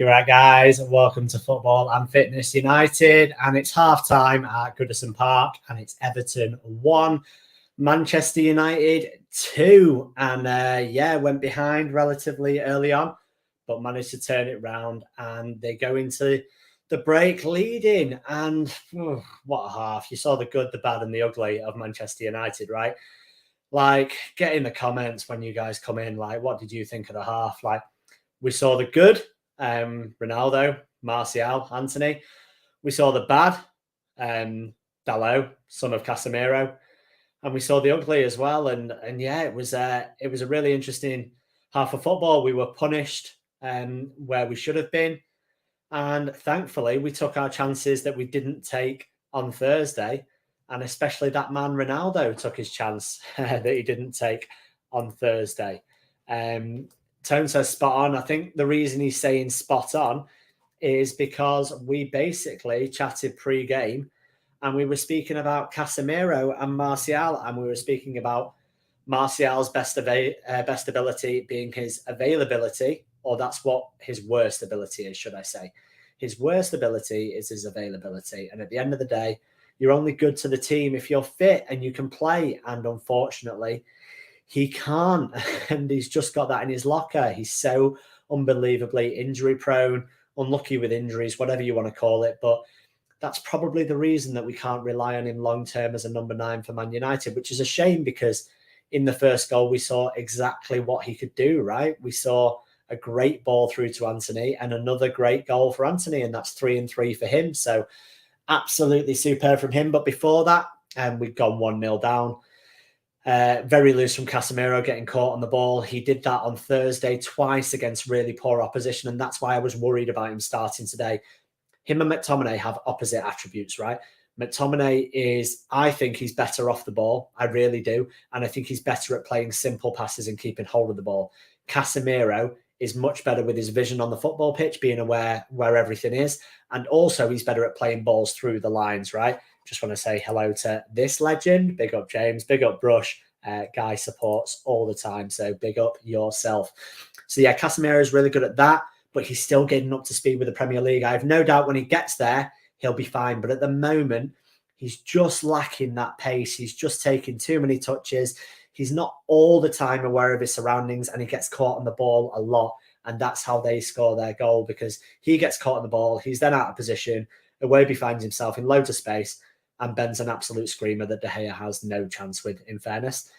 You're right, guys. Welcome to Football and Fitness United. And it's half time at Goodison Park, and it's Everton 1, Manchester United 2. And went behind relatively early on, but managed to turn it round. And they go into the break leading. And what a half. You saw the good, the bad, and the ugly of Manchester United, right? Like, get in the comments when you guys come in. Like, what did you think of the half? Like, we saw the good. Ronaldo, Martial, Anthony. We saw the bad, Dalot, son of Casemiro, and we saw the ugly as well. And yeah, it was a really interesting half of football. We were punished where we should have been, and thankfully we took our chances that we didn't take on Thursday, and especially that man Ronaldo took his chance that he didn't take on Thursday. Tone says spot on. I think the reason he's saying spot on is because we basically chatted pre-game and we were speaking about Casemiro and Martial, and we were speaking about Martial's best ability being his availability, or that's what his worst ability is, should I say. His worst ability is his availability. And at the end of the day, you're only good to the team if you're fit and you can play. And unfortunately, he can't, and he's just got that in his locker. He's so unbelievably injury prone, unlucky with injuries, whatever you want to call it. But that's probably the reason that we can't rely on him long term as a number 9 for Man United, which is a shame because in the first goal, we saw exactly what he could do, right? We saw a great ball through to Anthony and another great goal for Anthony, and that's 3-3 for him. So absolutely superb from him. But before that, we'd gone 1-0 down. Very loose from Casemiro, getting caught on the ball. He did that on Thursday twice against really poor opposition, and that's why I was worried about him starting today. Him and McTominay have opposite attributes, right? McTominay I think he's better off the ball. I really do. And I think he's better at playing simple passes and keeping hold of the ball. Casemiro is much better with his vision on the football pitch, being aware where everything is. And also he's better at playing balls through the lines, right? Just want to say hello to this legend. Big up James, big up Brush. Guy supports all the time, so big up yourself. So yeah, Casemiro is really good at that, but he's still getting up to speed with the Premier League. I have no doubt when he gets there, he'll be fine. But at the moment, he's just lacking that pace. He's just taking too many touches. He's not all the time aware of his surroundings, and he gets caught on the ball a lot. And that's how they score their goal, because he gets caught on the ball. He's then out of position. Iwobi finds himself in loads of space, and Ben's an absolute screamer that De Gea has no chance with, in fairness.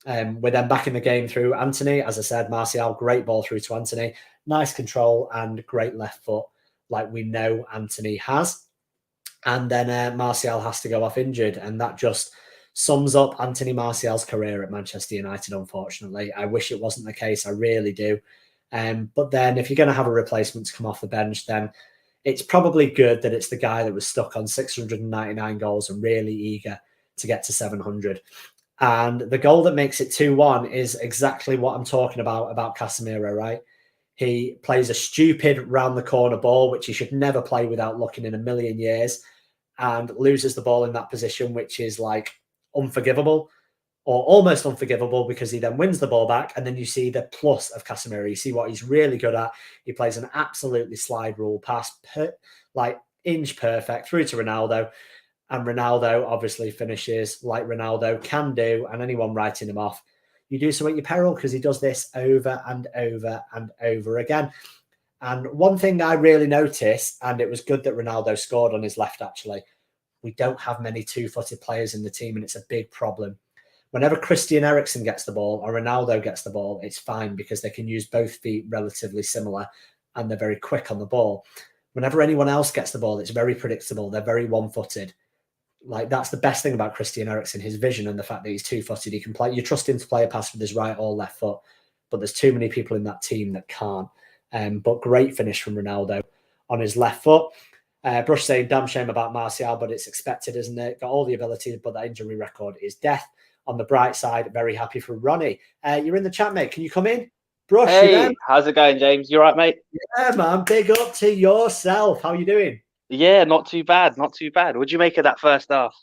We're then back in the game through Anthony. As I said, Martial, great ball through to Anthony. Nice control and great left foot, like we know Anthony has. And then Martial has to go off injured, and that just sums up Anthony Martial's career at Manchester United, unfortunately. I wish it wasn't the case. I really do. But then if you're going to have a replacement to come off the bench, then it's probably good that it's the guy that was stuck on 699 goals and really eager to get to 700. And the goal that makes it 2-1 is exactly what I'm talking about Casemiro, right? He plays a stupid round the corner ball, which he should never play without looking in a million years, and loses the ball in that position, which is like unforgivable or almost unforgivable, because he then wins the ball back. And then you see the plus of Casemiro. You see what he's really good at. He plays an absolutely slide rule pass, like inch perfect through to Ronaldo. And Ronaldo obviously finishes like Ronaldo can do. And anyone writing him off, you do so at your peril, because he does this over and over and over again. And one thing I really noticed, and it was good that Ronaldo scored on his left, actually, we don't have many two-footed players in the team, and it's a big problem. Whenever Christian Eriksen gets the ball or Ronaldo gets the ball, it's fine because they can use both feet relatively similar and they're very quick on the ball. Whenever anyone else gets the ball, it's very predictable. They're very one-footed. Like, that's the best thing about Christian Eriksen, his vision and the fact that he's two-footed. He can play. You trust him to play a pass with his right or left foot, but there's too many people in that team that can't. But great finish from Ronaldo on his left foot. Brush saying, damn shame about Martial, but it's expected, isn't it? Got all the ability, but that injury record is death. On the bright side, very happy for Ronnie. You're in the chat, mate. Can you come in? Brush, hey, how's it going, James? You all right, mate? Yeah, man. Big up to yourself. How are you doing? Yeah, not too bad. Not too bad. What'd you make of that first half?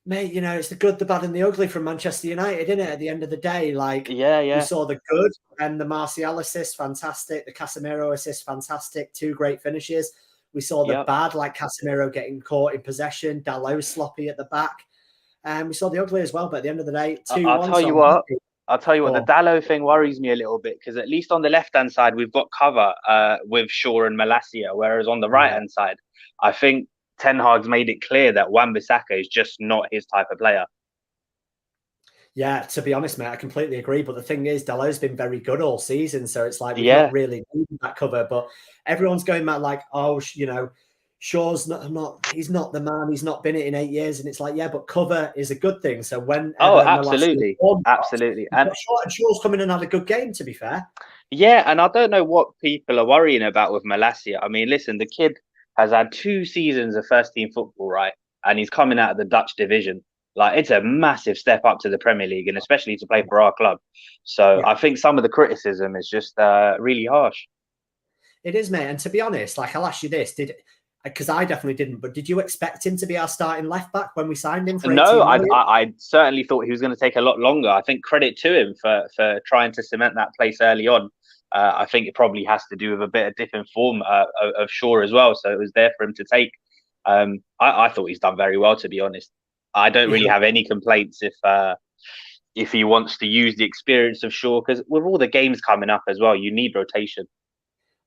Mate, it's the good, the bad, and the ugly from Manchester United, isn't it? At the end of the day, like Yeah, we yeah, saw the good and the Martial assist, fantastic. The Casemiro assist, fantastic. Two great finishes. We saw the yep. bad, like Casemiro getting caught in possession, Dalot sloppy at the back, and we saw the ugly as well. But at the end of the day, I- 2-1. I'll tell So you I'm what. happy. I'll tell you what. The Cool. Dallo thing worries me a little bit because at least on the left hand side we've got cover with Shaw and Malacia, whereas on the right Yeah. hand side, I think Ten Hag's made it clear that Wan-Bissaka is just not his type of player. Yeah, to be honest, mate, I completely agree. But the thing is, Dalot's been very good all season, so it's like we've not Yeah. really needed that cover. But everyone's going mad like, oh, Shaw's he's not the man. He's not been it in 8 years, and it's like, yeah, but cover is a good thing. So Oh, whenever Malacia absolutely, absolutely, and Shaw's come in and had a good game. To be fair, yeah, and I don't know what people are worrying about with Malacia. I mean, listen, the kid has had 2 seasons of first team football, right? And he's coming out of the Dutch division. Like, it's a massive step up to the Premier League, and especially to play for our club. So yeah, I think some of the criticism is just really harsh. it is, mate. And to be honest, like I'll ask you this: because I definitely didn't, but did you expect him to be our starting left back when we signed him for No, 18 I, million? I, I certainly thought he was going to take a lot longer. I think credit to him for trying to cement that place early on. I think it probably has to do with a bit of dip in form of Shaw as well. So it was there for him to take. I thought he's done very well, to be honest. I don't really Yeah. have any complaints if he wants to use the experience of Shaw, because with all the games coming up as well, you need rotation.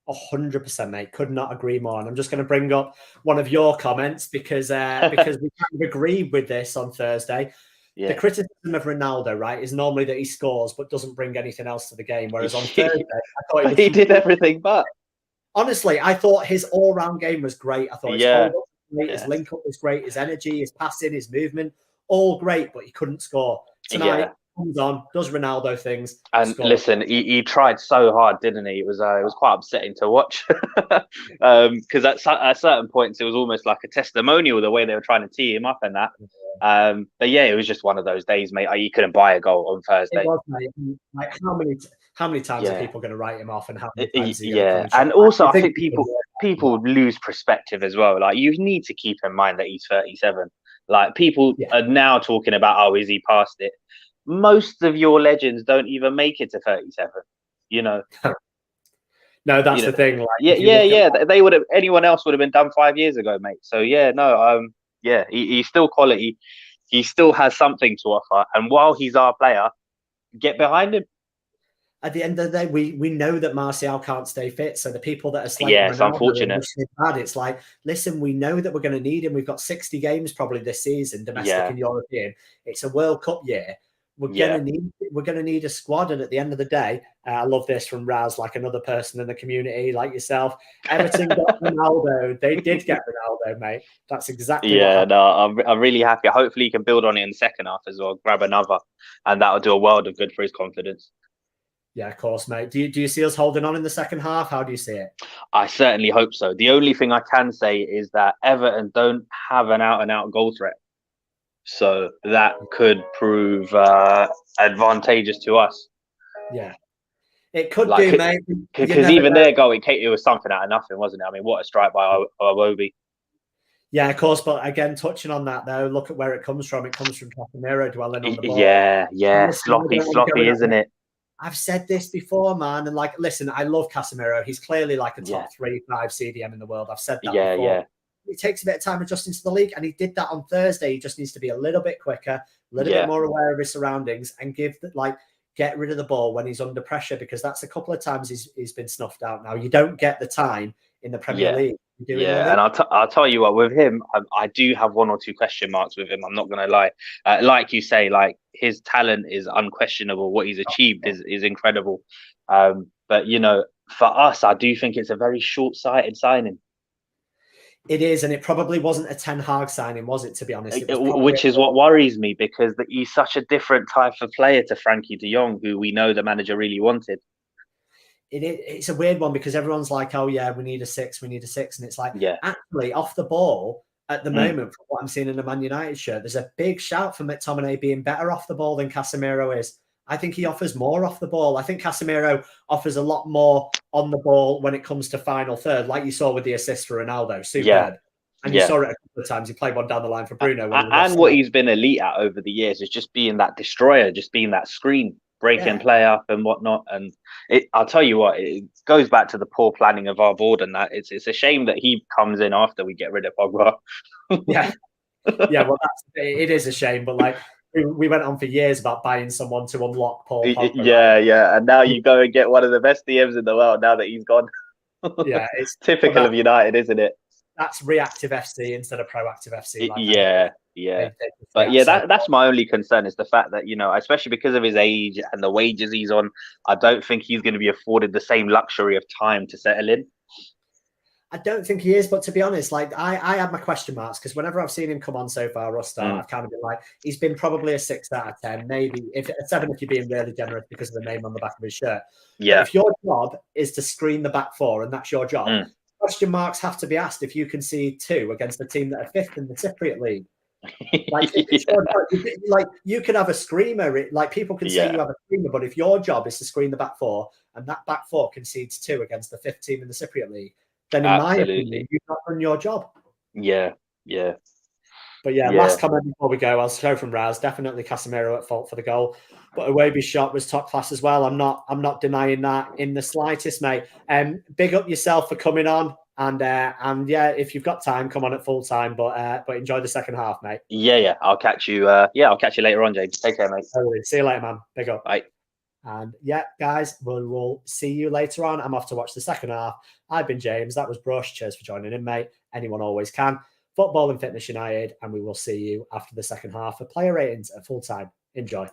100%, mate. Could not agree more. And I'm just going to bring up one of your comments because we kind of agreed with this on Thursday. The Yeah. criticism of Ronaldo, right, is normally that he scores but doesn't bring anything else to the game. Whereas on Thursday, I thought he But was he did everything but. honestly, I thought his all-round game was great. I thought his Yeah. hold up was great, his Yeah. link up was great, his energy, his passing, his movement, all great, but he couldn't score. Tonight, Yeah. comes on, does Ronaldo things, And scores. listen, he tried so hard, didn't he? It was quite upsetting to watch because at certain points it was almost like a testimonial the way they were trying to tee him up and that. But yeah, it was just one of those days, mate. You couldn't buy a goal on It Thursday. was, mate. Like how many times are Yeah, people going to write him off, and how many times are you going to come yeah, and show? and also I I think think people lose perspective as well. Like, you need to keep in mind that he's 37. Like, people yeah. are now talking about, oh, is he past it? Most of your legends don't even make it to 37. You know, No, you that's know. the thing. Like Yeah, if you yeah, look at yeah. They would have. Anyone else would have been done 5 years ago, mate. So yeah, no, yeah, he's still quality. He still has something to offer, and while he's our player, get behind him. at the end of the day, we know that Martial can't stay fit. So the people that are slating Yeah, it's Ronaldo and unfortunate. wishing him bad, it's like, listen, we know that we're going to need him. We've got 60 games probably this season, domestic Yeah, and European. It's a World Cup year. yeah, We're gonna need a squad. And at the end of the day, I love this from Raz, like another person in the community, like yourself. Everton got Ronaldo. They did get Ronaldo, mate. That's exactly what yeah. happened. No, I'm really happy. Hopefully, he can build on it in the second half as well. Grab another, and that'll do a world of good for his confidence. Yeah, of course, mate. Do you see us holding on in the second half? How do you see it? I certainly hope so. The only thing I can say is that Everton don't have an out and out goal threat. So that could prove advantageous to us. Yeah, it could Like, do, mate. You because never even know. their goal, it was something out of nothing, wasn't it? I mean, what a strike by Iwobi. Yeah, of course. But again, touching on that though, look at where it comes from. It comes from Casemiro dwelling on the ball. Yeah, yeah, Listen, I sloppy, don't want to go sloppy, isn't it? I've said this before, man. And like, listen, I love Casemiro. He's clearly like a Yeah, top 3, 5 CDM in the world. I've said that yeah, before. yeah, It takes a bit of time adjusting to the league, and he did that on Thursday. He just needs to be a little bit quicker, a little bit yeah, more aware of his surroundings, and get rid of the ball when he's under pressure, because that's a couple of times he's been snuffed out. Now you don't get the time in the Premier yeah. League. You do in the Yeah, league. and I'll tell you what, with him, I do have one or two question marks with him. I'm not gonna lie. Like you say, like, his talent is unquestionable. What he's achieved is incredible. But for us, I do think it's a very short-sighted signing. It is, and it probably wasn't a Ten Hag signing, was it? To be honest, it was probably Which is what worries me, because he's such a different type of player to Frankie De Jong, who we know the manager really wanted. It's a weird one because everyone's like, oh yeah, we need a six, and it's like, Yeah. actually off the ball at the Mm. moment, from what I'm seeing in the Man United shirt, there's a big shout for McTominay being better off the ball than Casemiro is. I think he offers more off the ball. I think Casemiro offers a lot more on the ball when it comes to final third, like you saw with the assist for Ronaldo. Yeah. Superb. And you saw it a couple of times. He played one down the line for Bruno. And what he's been elite at over the years is just being that destroyer, just being that screen, breaking play up and whatnot. And I'll tell you what, it goes back to the poor planning of our board, and that it's a shame that he comes in after we get rid of Pogba. Yeah, well, it is a shame, but like we went on for years about buying someone to unlock Paul Pogba. Yeah, and now you go and get one of the best DMs in the world now that he's gone. Yeah, it's typical of United, isn't it? That's reactive FC instead of proactive FC. But that's my only concern is the fact that, especially because of his age and the wages he's on, I don't think he's going to be afforded the same luxury of time to settle in. I don't think he is, but to be honest, like I had my question marks because whenever I've seen him come on so far, I've kind of been like, he's been probably a 6 out of 10, maybe a 7 if you're being really generous because of the name on the back of his shirt. Yeah. But if your job is to screen the back four and that's your job, question marks have to be asked if you concede 2 against a team that are 5th in the Cypriot League. Like, like you can have a screamer. Like people can say you have a screamer, but if your job is to screen the back four and that back four concedes 2 against the 5th team in the Cypriot League, then in my opinion, you've not done your job. Yeah. But last comment before we go, I'll show from Rouse. Definitely Casemiro at fault for the goal, but Iwobi's shot was top class as well. I'm not denying that in the slightest, mate. Big up yourself for coming on, and if you've got time, come on at full time. But enjoy the second half, mate. Yeah. I'll catch you. I'll catch you later on, James. Take care, mate. See you later, man. Big up. Bye. And guys, we'll see you later on. I'm off to watch the second half. I've been James. That was Brush. Cheers for joining in, mate. Anyone always can. Football and Fitness United, and we will see you after the second half for player ratings at full time. Enjoy.